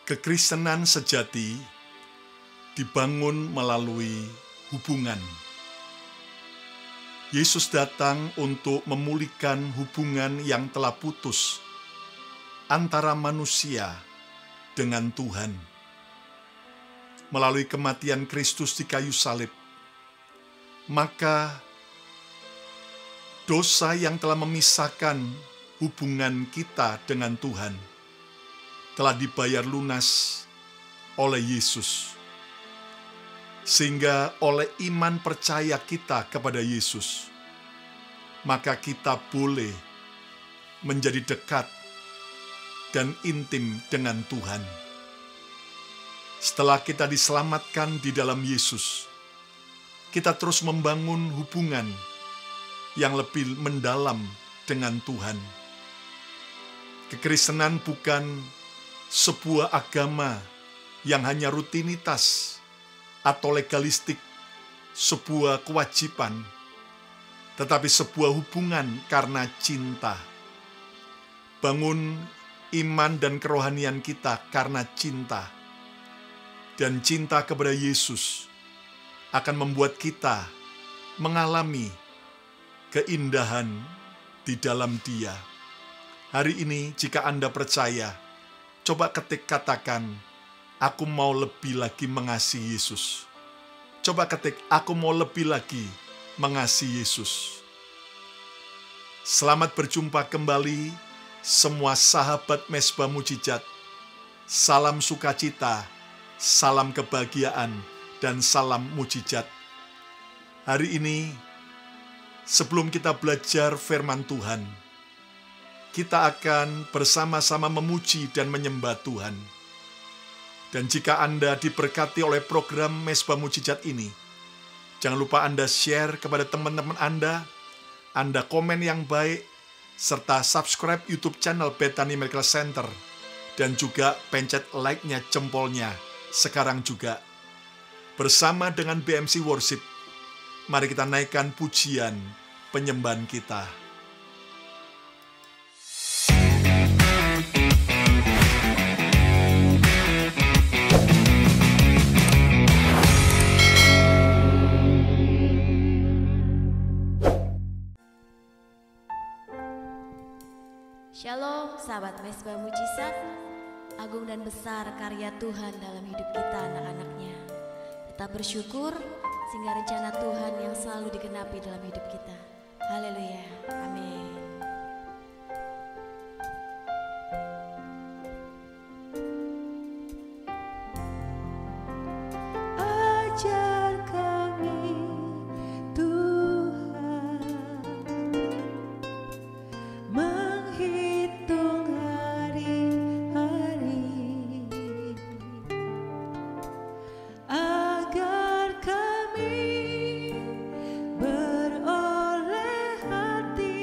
Kekristenan sejati dibangun melalui hubungan. Yesus datang untuk memulihkan hubungan yang telah putus antara manusia dengan Tuhan. Melalui kematian Kristus di kayu salib, maka dosa yang telah memisahkan hubungan kita dengan Tuhan telah dibayar lunas oleh Yesus. Sehingga oleh iman percaya kita kepada Yesus, maka kita boleh menjadi dekat dan intim dengan Tuhan. Setelah kita diselamatkan di dalam Yesus, kita terus membangun hubungan yang lebih mendalam dengan Tuhan. Kekristenan bukan sebuah agama yang hanya rutinitas atau legalistik, sebuah kewajiban, tetapi sebuah hubungan karena cinta. Bangun iman dan kerohanian kita karena cinta. Dan cinta kepada Yesus akan membuat kita mengalami keindahan di dalam Dia. Hari ini jika Anda percaya, coba katakan, aku mau lebih lagi mengasihi Yesus. Coba ketik, aku mau lebih lagi mengasihi Yesus. Selamat berjumpa kembali semua sahabat Mezbah Mujizat. Salam sukacita, salam kebahagiaan, dan salam mujizat. Hari ini, sebelum kita belajar firman Tuhan, kita akan bersama-sama memuji dan menyembah Tuhan. Dan jika Anda diberkati oleh program Mezbah Mujizat ini, jangan lupa Anda share kepada teman-teman Anda komen yang baik, serta subscribe YouTube channel Bethany Miracle Center, dan juga pencet like-nya, jempolnya, sekarang juga. Bersama dengan BMC Worship, mari kita naikkan pujian penyembahan kita. Shalom sahabat Mezbah Mujizat. Agung dan besar karya Tuhan dalam hidup kita anak-anaknya. Tetap bersyukur sehingga rencana Tuhan yang selalu digenapi dalam hidup kita. Haleluya, amin. Ajar kami Tuhan menghitung hari-hari, agar kami beroleh hati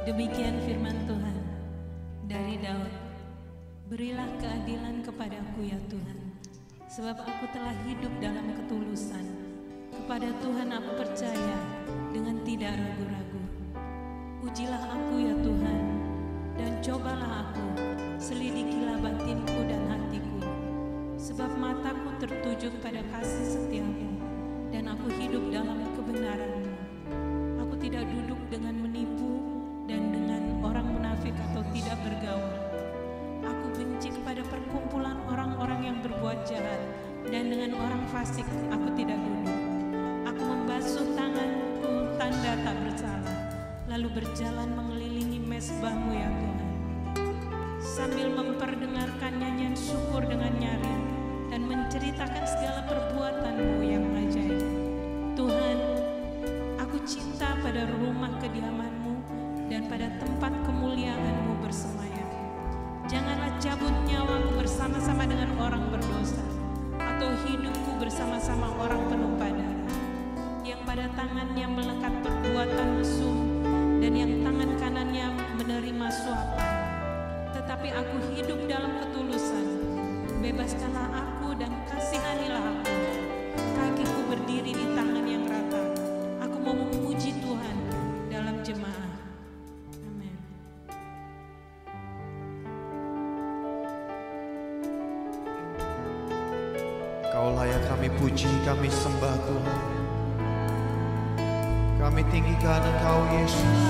Demikian firman Tuhan dari Daud. Berilah keadilan kepadaku ya Tuhan, sebab aku telah hidup dalam ketulusan. Kepada Tuhan aku percaya dengan tidak ragu-ragu. Ujilah aku ya Tuhan, dan cobalah aku, selidikilah batinku dan hatiku. Sebab mataku tertuju kepada kasih setiamu, dan aku hidup dalam kebenaran-Mu. Aku tidak duduk dengan menipu dan dengan orang munafik atau tidak bergaul. Aku benci kepada perkumpulan orang-orang yang berbuat jahat, dan dengan orang fasik aku tidak duduk. Aku membasuh tanganku tanda tak bersalah, lalu berjalan mengelilingi mezbah-Mu ya Tuhan, sambil memperdengarkan nyanyian syukur dengan nyaring dan menceritakan segala perbuatan-Mu yang ajaib. Tuhan, aku cinta pada rumah kediaman-Mu dan pada tempat kemuliaan-Mu bersemayam. Janganlah cabut nyawaku bersama-sama dengan orang berdosa, atau hidupku bersama-sama orang penumpah darah, yang pada tangannya melekat perbuatan mesum dan yang tangan kanannya menerima suapan. Tetapi aku hidup dalam ketulusan. Bebaskanlah aku dan kasihanilah aku. Kakiku berdiri di tangan yang rata. Aku mau memuji Tuhan dalam jemaah. Amin. Kau layak kami puji, kami sembah Tuhan. Kami tinggikan Engkau Yesus.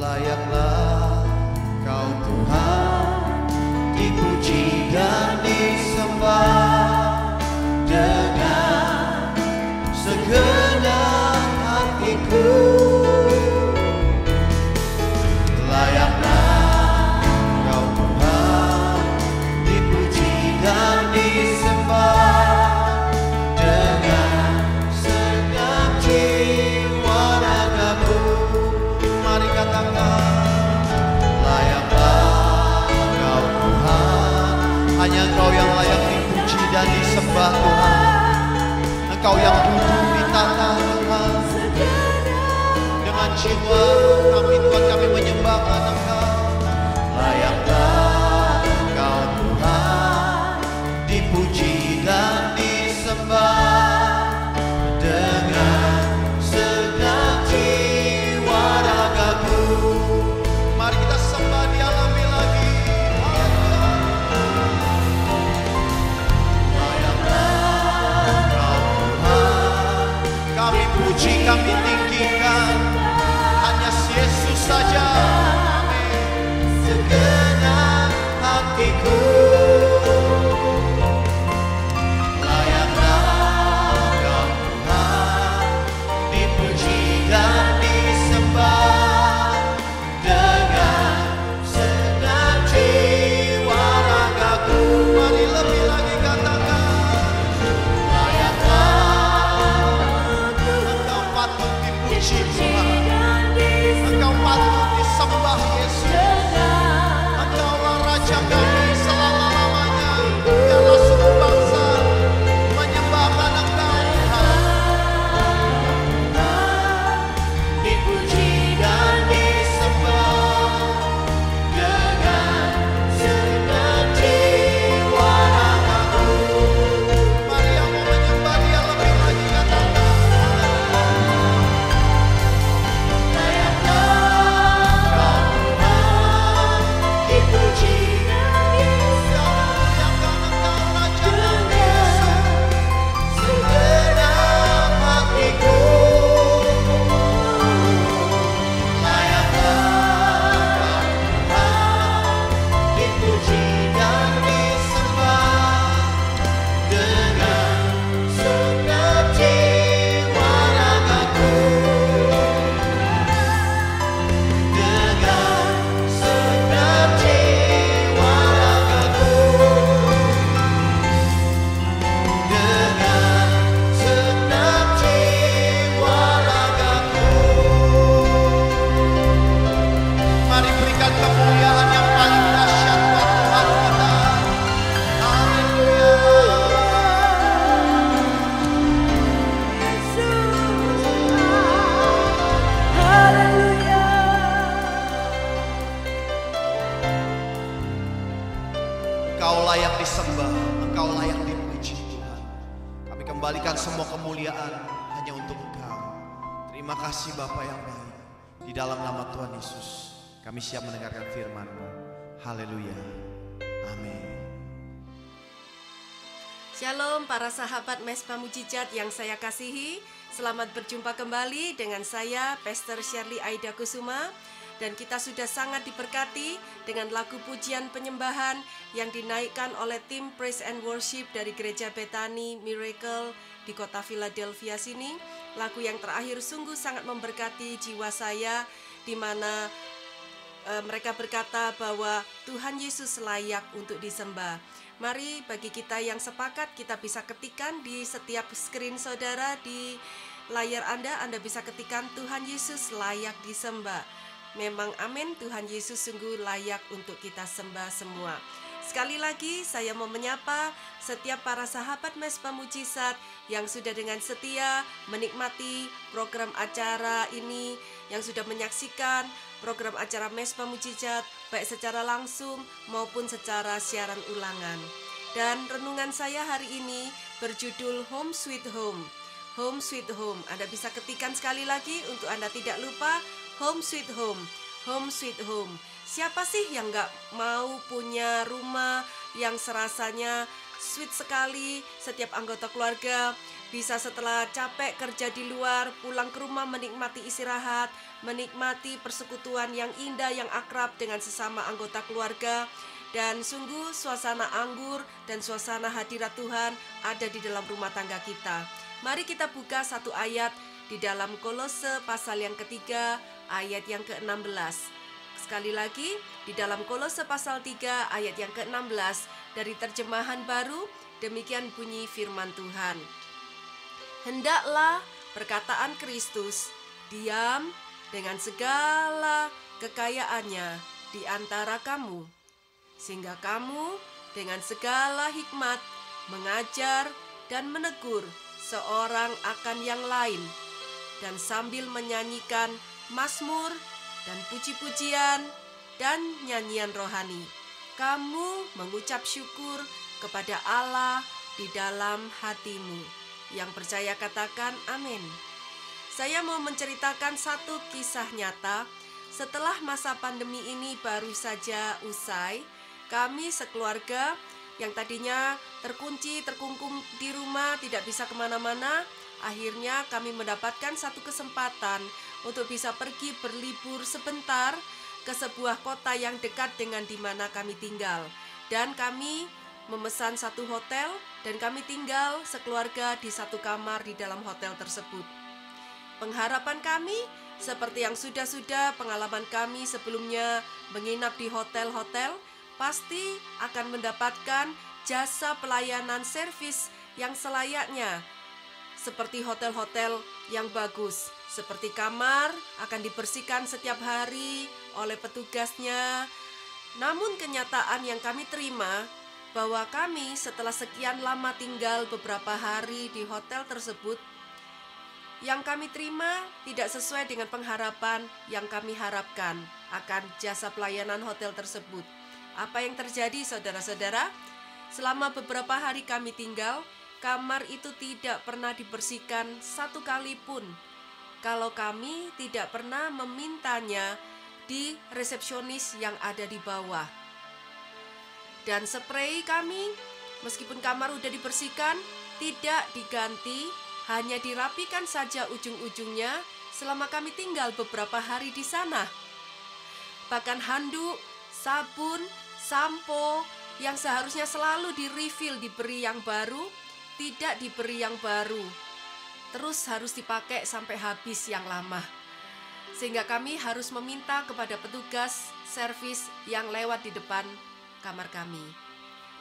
Layaklah Kau Tuhan, dipuji dan disembah dengan segenap hatiku. Layaklah Kau Tuhan, dipuji dan disembah dengan segenap jiwa ragaku. Mari katakan, hanya Engkau yang layak dipuji dan disembah Tuhan. Engkau yang duduk di tahta Tuhan. Dengan jiwa kami Tuhan, kami menyembahkan Engkau. Layaklah Engkau Tuhan, dipuji dan disembah dengan segenap jiwa ragaku. Mari kita sembah Dia lebih lagi. Kami puji, kami tinggikan hanya Yesus saja. Segenap hatiku. Layaklah Kau Tuhan, dipuji dan disembah dengan segenap jiwa ragaku. Mari lebih lagi katakan, Engkau patut disembah Yesus. Engkaulah Raja kami selama-lamanya. Biarlah suku bangsa menyembahkan Engkau Tuhan. Dipuji dan disembah dengan segenap jiwa ragaku. Mari yang mau menyembah Dia lebih lagi katakan, Kau disembah, Engkau layak dipuji Tuhan. Kami kembalikan semua kemuliaan hanya untuk Engkau. Terima kasih Bapa yang baik. Di dalam nama Tuhan Yesus, kami siap mendengarkan firman-Mu. Haleluya. Amin. Shalom para sahabat Mesbah Mujizat yang saya kasihi. Selamat berjumpa kembali dengan saya, Pastor Shirley Aida Kusuma. Dan kita sudah sangat diberkati dengan lagu pujian penyembahan yang dinaikkan oleh tim Praise and Worship dari Gereja Bethany Miracle di kota Philadelphia sini. Lagu yang terakhir sungguh sangat memberkati jiwa saya, di mana mereka berkata bahwa Tuhan Yesus layak untuk disembah. Mari bagi kita yang sepakat, kita bisa ketikkan di setiap screen saudara, di layar Anda bisa ketikkan Tuhan Yesus layak disembah. Memang amin, Tuhan Yesus sungguh layak untuk kita sembah semua. Sekali lagi saya mau menyapa setiap para sahabat Mesbah Mujizat yang sudah dengan setia menikmati program acara ini, yang sudah menyaksikan program acara Mesbah Mujizat baik secara langsung maupun secara siaran ulangan. Dan renungan saya hari ini berjudul Home Sweet Home. Home Sweet Home. Anda bisa ketikkan sekali lagi untuk Anda tidak lupa. Home Sweet Home, Home Sweet Home. Siapa sih yang gak mau punya rumah yang serasanya sweet sekali? Setiap anggota keluarga bisa setelah capek kerja di luar, pulang ke rumah menikmati istirahat, menikmati persekutuan yang indah, yang akrab dengan sesama anggota keluarga. Dan sungguh suasana anggur dan suasana hadirat Tuhan ada di dalam rumah tangga kita. Mari kita buka satu ayat di dalam Kolose pasal yang ketiga ayat yang ke-16. Sekali lagi, di dalam Kolose pasal 3 ayat yang ke-16 dari terjemahan baru, demikian bunyi firman Tuhan. Hendaklah perkataan Kristus diam dengan segala kekayaannya di antara kamu, sehingga kamu dengan segala hikmat mengajar dan menegur seorang akan yang lain, dan sambil menyanyikan mazmur dan puji-pujian dan nyanyian rohani, kamu mengucap syukur kepada Allah di dalam hatimu. Yang percaya katakan amin. Saya mau menceritakan satu kisah nyata. Setelah masa pandemi ini baru saja usai, kami sekeluarga yang tadinya terkunci, terkungkung di rumah, tidak bisa kemana-mana, akhirnya kami mendapatkan satu kesempatan untuk bisa pergi berlibur sebentar ke sebuah kota yang dekat dengan di mana kami tinggal. Dan kami memesan satu hotel dan kami tinggal sekeluarga di satu kamar di dalam hotel tersebut. Pengharapan kami seperti yang sudah-sudah pengalaman kami sebelumnya menginap di hotel-hotel, pasti akan mendapatkan jasa pelayanan servis yang selayaknya seperti hotel-hotel yang bagus. Seperti kamar akan dibersihkan setiap hari oleh petugasnya. Namun kenyataan yang kami terima bahwa kami setelah sekian lama tinggal beberapa hari di hotel tersebut, yang kami terima tidak sesuai dengan pengharapan yang kami harapkan akan jasa pelayanan hotel tersebut. Apa yang terjadi saudara-saudara? Selama beberapa hari kami tinggal, kamar itu tidak pernah dibersihkan satu kali pun. Kalau kami tidak pernah memintanya di resepsionis yang ada di bawah. Dan spray kami, meskipun kamar udah dibersihkan, tidak diganti, hanya dirapikan saja ujung-ujungnya selama kami tinggal beberapa hari di sana. Bahkan handuk, sabun, sampo yang seharusnya selalu di-refill, diberi yang baru, tidak diberi yang baru. Terus harus dipakai sampai habis yang lama. Sehingga kami harus meminta kepada petugas servis yang lewat di depan kamar kami.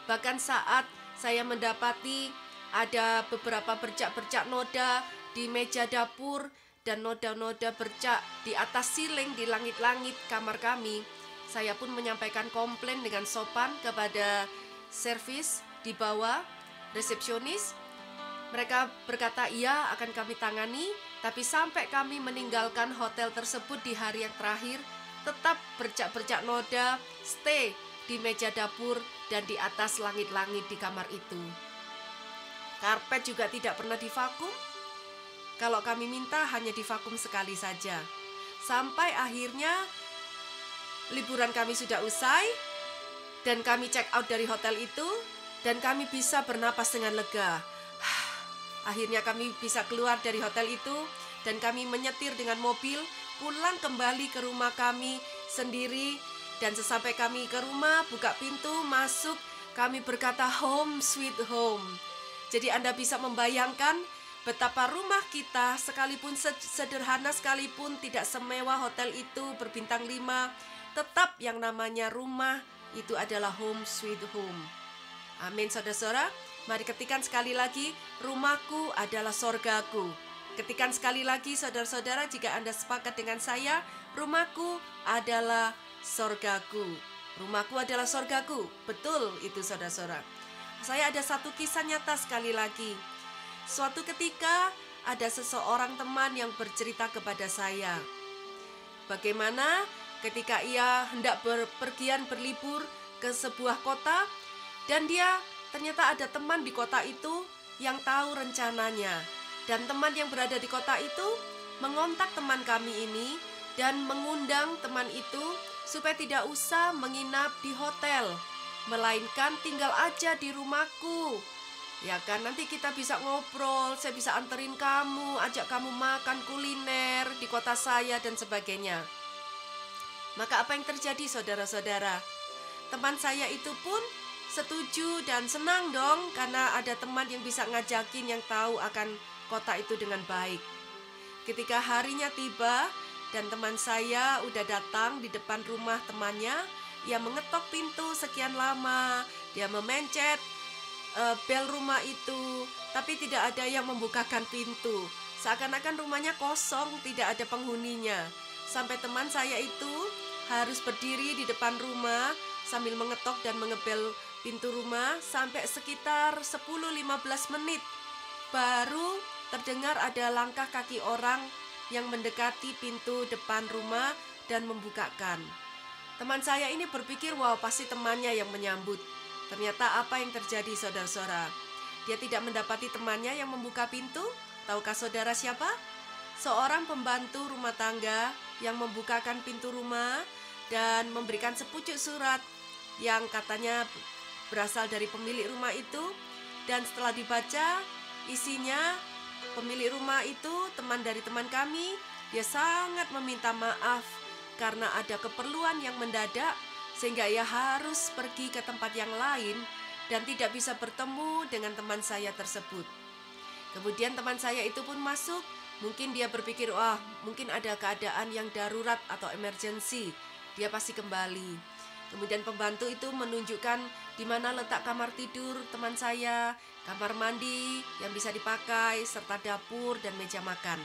Bahkan saat saya mendapati ada beberapa bercak-bercak noda di meja dapur dan noda-noda bercak di atas siling di langit-langit kamar kami, saya pun menyampaikan komplain dengan sopan kepada servis di bawah, resepsionis. Mereka berkata iya akan kami tangani, tapi sampai kami meninggalkan hotel tersebut di hari yang terakhir, tetap bercak-bercak noda stay di meja dapur dan di atas langit-langit di kamar itu. Karpet juga tidak pernah divakum. Kalau kami minta hanya divakum sekali saja. Sampai akhirnya liburan kami sudah usai dan kami check out dari hotel itu dan kami bisa bernapas dengan lega. Akhirnya kami bisa keluar dari hotel itu dan kami menyetir dengan mobil pulang kembali ke rumah kami sendiri. Dan sesampai kami ke rumah, buka pintu, masuk, kami berkata home sweet home. Jadi Anda bisa membayangkan betapa rumah kita sekalipun sederhana sekalipun, tidak semewah hotel itu berbintang 5, tetap yang namanya rumah itu adalah home sweet home. Amin saudara-saudara. Mari ketikan sekali lagi, rumahku adalah sorgaku. Ketikan sekali lagi saudara-saudara, jika Anda sepakat dengan saya, rumahku adalah sorgaku. Rumahku adalah sorgaku. Betul itu saudara-saudara. Saya ada satu kisah nyata sekali lagi. Suatu ketika ada seseorang teman yang bercerita kepada saya bagaimana ketika ia hendak berpergian berlibur ke sebuah kota, dan dia ternyata ada teman di kota itu yang tahu rencananya. Dan teman yang berada di kota itu mengontak teman kami ini dan mengundang teman itu supaya tidak usah menginap di hotel, melainkan tinggal aja di rumahku. Ya kan, nanti kita bisa ngobrol, saya bisa anterin kamu, ajak kamu makan kuliner di kota saya dan sebagainya. Maka apa yang terjadi saudara-saudara? Teman saya itu pun setuju dan senang dong, karena ada teman yang bisa ngajakin yang tahu akan kota itu dengan baik. Ketika harinya tiba dan teman saya udah datang di depan rumah temannya, ia mengetok pintu sekian lama, dia memencet bel rumah itu, tapi tidak ada yang membukakan pintu. Seakan-akan rumahnya kosong, tidak ada penghuninya. Sampai teman saya itu harus berdiri di depan rumah sambil mengetok dan mengebel pintu rumah sampai sekitar 10-15 menit. Baru terdengar ada langkah kaki orang yang mendekati pintu depan rumah dan membukakan. Teman saya ini berpikir, wow, pasti temannya yang menyambut. Ternyata apa yang terjadi saudara-saudara? Dia tidak mendapati temannya yang membuka pintu. Tahukah saudara siapa? Seorang pembantu rumah tangga yang membukakan pintu rumah dan memberikan sepucuk surat yang katanya berasal dari pemilik rumah itu. Dan setelah dibaca, isinya pemilik rumah itu teman dari teman kami. Dia sangat meminta maaf karena ada keperluan yang mendadak sehingga ia harus pergi ke tempat yang lain dan tidak bisa bertemu dengan teman saya tersebut. Kemudian teman saya itu pun masuk. Mungkin dia berpikir, wah, mungkin ada keadaan yang darurat atau emergency. Dia pasti kembali. Kemudian pembantu itu menunjukkan di mana letak kamar tidur teman saya, kamar mandi yang bisa dipakai, serta dapur dan meja makan.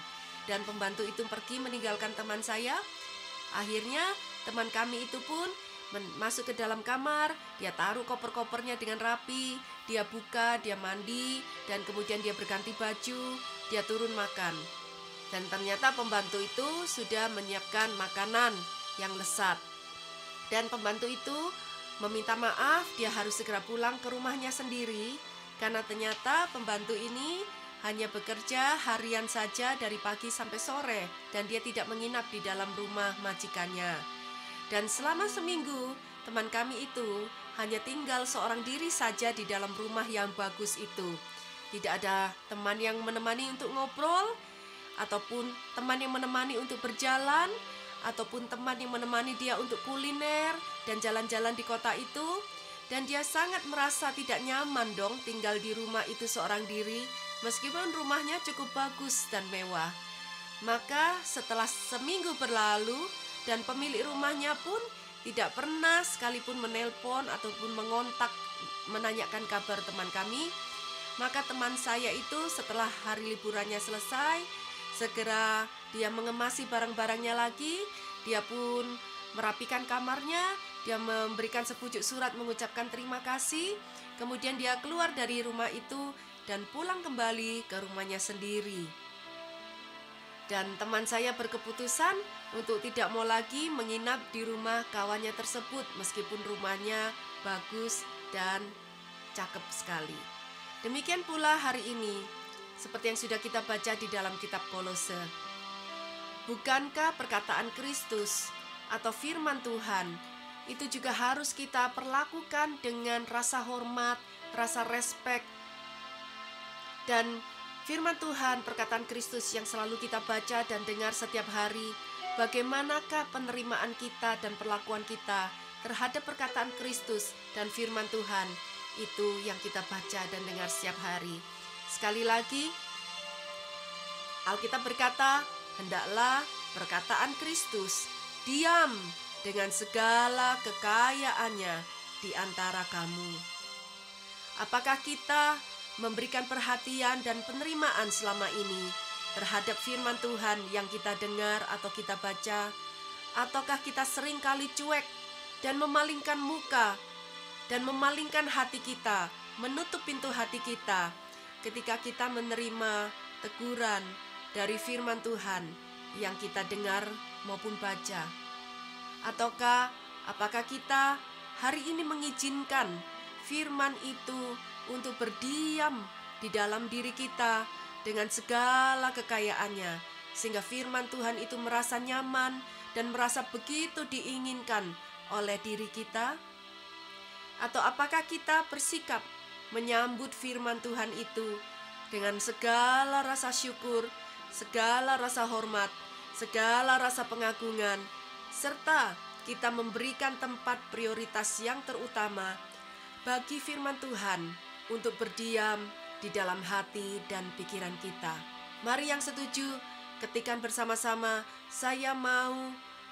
Dan pembantu itu pergi meninggalkan teman saya. Akhirnya teman kami itu pun masuk ke dalam kamar, dia taruh koper-kopernya dengan rapi, dia buka, dia mandi, dan kemudian dia berganti baju, dia turun makan. Dan ternyata pembantu itu sudah menyiapkan makanan yang lezat. Dan pembantu itu meminta maaf, dia harus segera pulang ke rumahnya sendiri, karena ternyata pembantu ini hanya bekerja harian saja dari pagi sampai sore, dan dia tidak menginap di dalam rumah majikannya. Dan selama seminggu, teman kami itu hanya tinggal seorang diri saja di dalam rumah yang bagus itu. Tidak ada teman yang menemani untuk ngobrol, ataupun teman yang menemani untuk berjalan, ataupun teman yang menemani dia untuk kuliner dan jalan-jalan di kota itu. Dan dia sangat merasa tidak nyaman dong tinggal di rumah itu seorang diri, meskipun rumahnya cukup bagus dan mewah. Maka setelah seminggu berlalu, dan pemilik rumahnya pun tidak pernah sekalipun menelpon ataupun mengontak menanyakan kabar teman kami, maka teman saya itu setelah hari liburannya selesai, segera dia mengemasi barang-barangnya lagi. Dia pun merapikan kamarnya, dia memberikan sepucuk surat mengucapkan terima kasih. Kemudian dia keluar dari rumah itu dan pulang kembali ke rumahnya sendiri. Dan teman saya berkeputusan untuk tidak mau lagi menginap di rumah kawannya tersebut, meskipun rumahnya bagus dan cakep sekali. Demikian pula hari ini, seperti yang sudah kita baca di dalam kitab Kolose. Bukankah perkataan Kristus atau firman Tuhan itu juga harus kita perlakukan dengan rasa hormat, rasa respek. Dan firman Tuhan, perkataan Kristus yang selalu kita baca dan dengar setiap hari, bagaimanakah penerimaan kita dan perlakuan kita terhadap perkataan Kristus dan firman Tuhan itu yang kita baca dan dengar setiap hari. Sekali lagi, Alkitab berkata, hendaklah perkataan Kristus diam dengan segala kekayaannya di antara kamu. Apakah kita memberikan perhatian dan penerimaan selama ini terhadap firman Tuhan yang kita dengar atau kita baca? Ataukah kita seringkali cuek dan memalingkan muka dan memalingkan hati kita, menutup pintu hati kita ketika kita menerima teguran dari firman Tuhan yang kita dengar maupun baca? Ataukah apakah kita hari ini mengizinkan firman itu untuk berdiam di dalam diri kita dengan segala kekayaannya, sehingga firman Tuhan itu merasa nyaman dan merasa begitu diinginkan oleh diri kita? Atau apakah kita bersikap menyambut firman Tuhan itu dengan segala rasa syukur, segala rasa hormat, segala rasa pengagungan, serta kita memberikan tempat prioritas yang terutama bagi firman Tuhan untuk berdiam di dalam hati dan pikiran kita? Mari yang setuju, ketikan bersama-sama, saya mau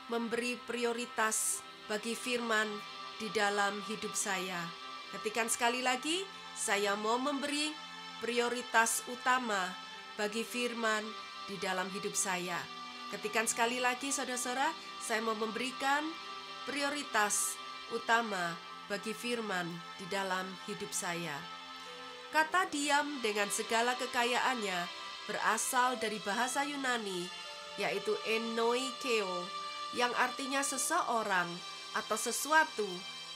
memberi prioritas bagi firman di dalam hidup saya. Ketikan sekali lagi, saya mau memberi prioritas utama bagi firman di dalam hidup saya. Ketikan sekali lagi, saudara-saudara, saya mau memberikan prioritas utama bagi firman di dalam hidup saya. Kata diam dengan segala kekayaannya berasal dari bahasa Yunani, yaitu enoikeo, yang artinya seseorang atau sesuatu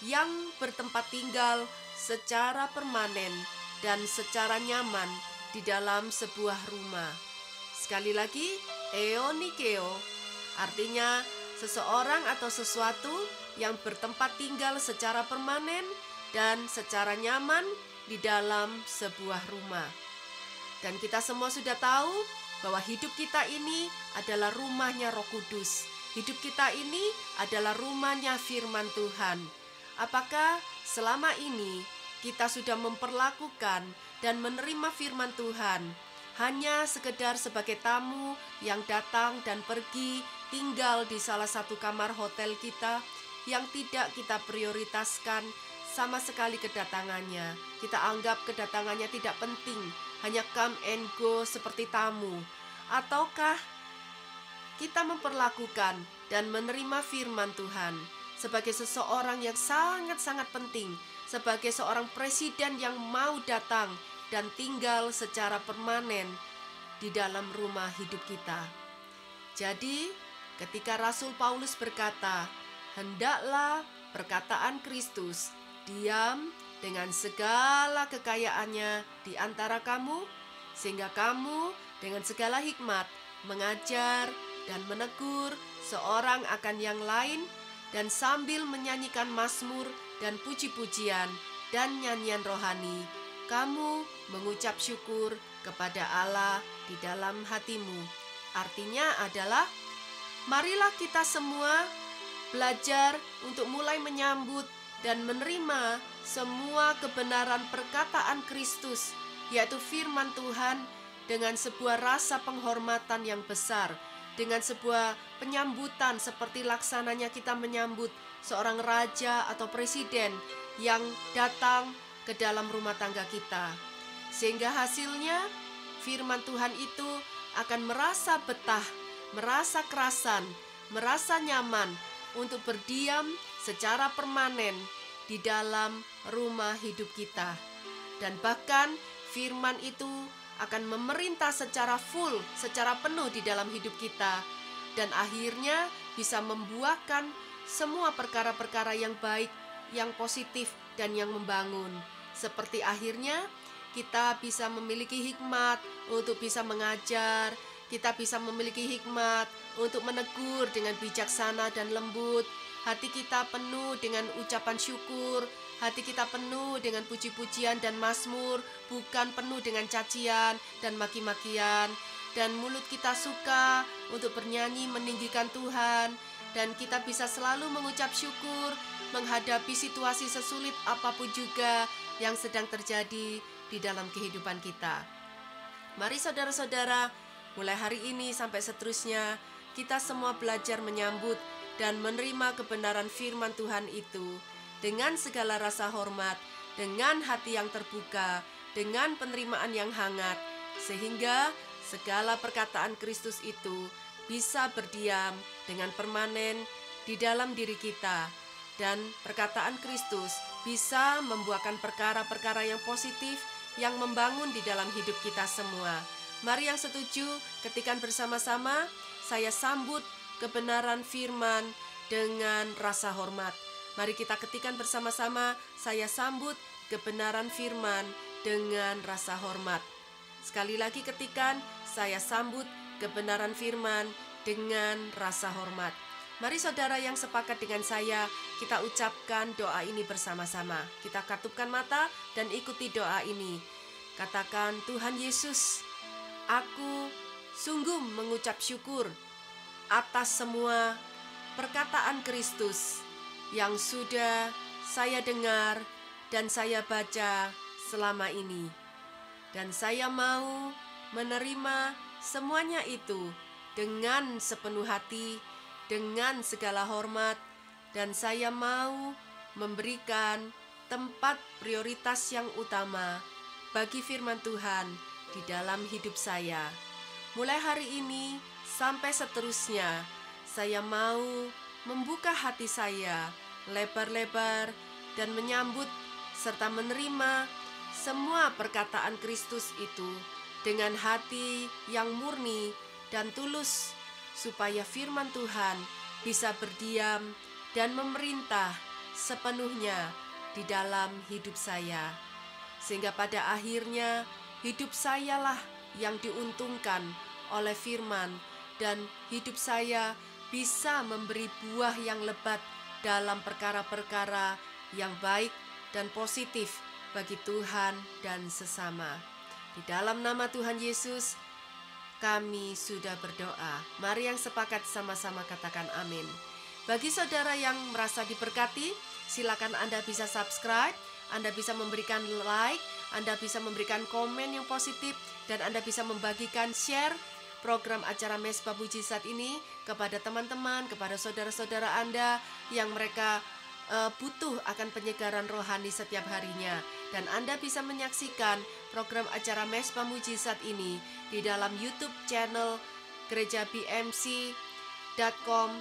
yang bertempat tinggal secara permanen dan secara nyaman di dalam sebuah rumah. Sekali lagi, eonikeo artinya seseorang atau sesuatu yang bertempat tinggal secara permanen dan secara nyaman di dalam sebuah rumah. Dan kita semua sudah tahu bahwa hidup kita ini adalah rumahnya Roh Kudus. Hidup kita ini adalah rumahnya firman Tuhan. Apakah selama ini kita sudah memperlakukan dan menerima firman Tuhan hanya sekedar sebagai tamu yang datang dan pergi tinggal di salah satu kamar hotel kita yang tidak kita prioritaskan sama sekali kedatangannya? Kita anggap kedatangannya tidak penting, hanya come and go seperti tamu. Ataukah kita memperlakukan dan menerima firman Tuhan sebagai seseorang yang sangat-sangat penting, sebagai seorang presiden yang mau datang dan tinggal secara permanen di dalam rumah hidup kita? Jadi, ketika Rasul Paulus berkata, hendaklah perkataan Kristus diam dengan segala kekayaannya di antara kamu, sehingga kamu dengan segala hikmat mengajar dan menegur seorang akan yang lain, dan sambil menyanyikan mazmur dan puji-pujian dan nyanyian rohani, kamu mengucap syukur kepada Allah di dalam hatimu. Artinya adalah, marilah kita semua belajar untuk mulai menyambut dan menerima semua kebenaran perkataan Kristus, yaitu firman Tuhan, dengan sebuah rasa penghormatan yang besar, dengan sebuah penyambutan seperti laksananya kita menyambut seorang raja atau presiden yang datang ke dalam rumah tangga kita. Sehingga hasilnya firman Tuhan itu akan merasa betah, merasa kerasan, merasa nyaman untuk berdiam secara permanen di dalam rumah hidup kita. Dan bahkan firman itu akan memerintah secara full, secara penuh di dalam hidup kita, dan akhirnya bisa membuahkan semua perkara-perkara yang baik, yang positif, dan yang membangun. Seperti akhirnya kita bisa memiliki hikmat untuk bisa mengajar, kita bisa memiliki hikmat untuk menegur dengan bijaksana dan lembut. Hati kita penuh dengan ucapan syukur, hati kita penuh dengan puji-pujian dan mazmur, bukan penuh dengan cacian dan maki-makian. Dan mulut kita suka untuk bernyanyi meninggikan Tuhan, dan kita bisa selalu mengucap syukur menghadapi situasi sesulit apapun juga yang sedang terjadi di dalam kehidupan kita. Mari saudara-saudara, mulai hari ini sampai seterusnya, kita semua belajar menyambut dan menerima kebenaran firman Tuhan itu dengan segala rasa hormat, dengan hati yang terbuka, dengan penerimaan yang hangat, sehingga segala perkataan Kristus itu bisa berdiam dengan permanen di dalam diri kita, dan perkataan Kristus bisa membuahkan perkara-perkara yang positif yang membangun di dalam hidup kita semua. Mari yang setuju, ketikan bersama-sama, saya sambut kebenaran firman dengan rasa hormat. Mari kita ketikan bersama-sama, saya sambut kebenaran firman dengan rasa hormat. Sekali lagi ketikan, saya sambut kebenaran firman dengan rasa hormat. Mari saudara yang sepakat dengan saya, kita ucapkan doa ini bersama-sama. Kita katupkan mata dan ikuti doa ini. Katakan, Tuhan Yesus, aku sungguh mengucap syukur atas semua perkataan Kristus yang sudah saya dengar dan saya baca selama ini. Dan saya mau menerima semuanya itu dengan sepenuh hati, dengan segala hormat, dan saya mau memberikan tempat prioritas yang utama bagi firman Tuhan di dalam hidup saya. Mulai hari ini sampai seterusnya, saya mau membuka hati saya lebar-lebar dan menyambut serta menerima semua perkataan Kristus itu dengan hati yang murni dan tulus, supaya firman Tuhan bisa berdiam dan memerintah sepenuhnya di dalam hidup saya. Sehingga pada akhirnya hidup sayalah yang diuntungkan oleh firman, dan hidup saya bisa memberi buah yang lebat dalam perkara-perkara yang baik dan positif bagi Tuhan dan sesama. Di dalam nama Tuhan Yesus, kami sudah berdoa. Mari yang sepakat sama-sama katakan amin. Bagi saudara yang merasa diberkati, silakan Anda bisa subscribe, Anda bisa memberikan like, Anda bisa memberikan komen yang positif, dan Anda bisa membagikan share program acara Mezbah Mujizat ini kepada teman-teman, kepada saudara-saudara Anda yang mereka butuh akan penyegaran rohani setiap harinya. Dan Anda bisa menyaksikan program acara Mezbah Mujizat ini di dalam YouTube channel Gereja BMC.com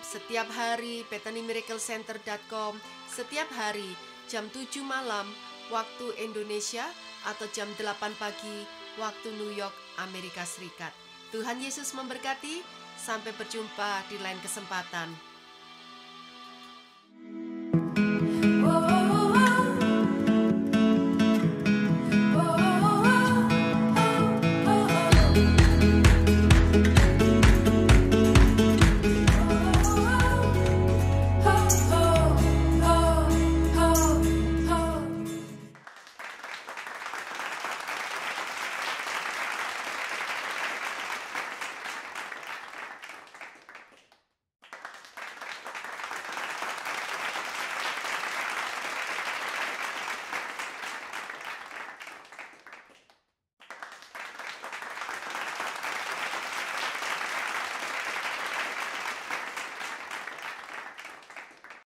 setiap hari, BethanyMiracleCenter.com setiap hari jam 7 malam waktu Indonesia atau jam 8 pagi waktu New York, Amerika Serikat. Tuhan Yesus memberkati, sampai berjumpa di lain kesempatan.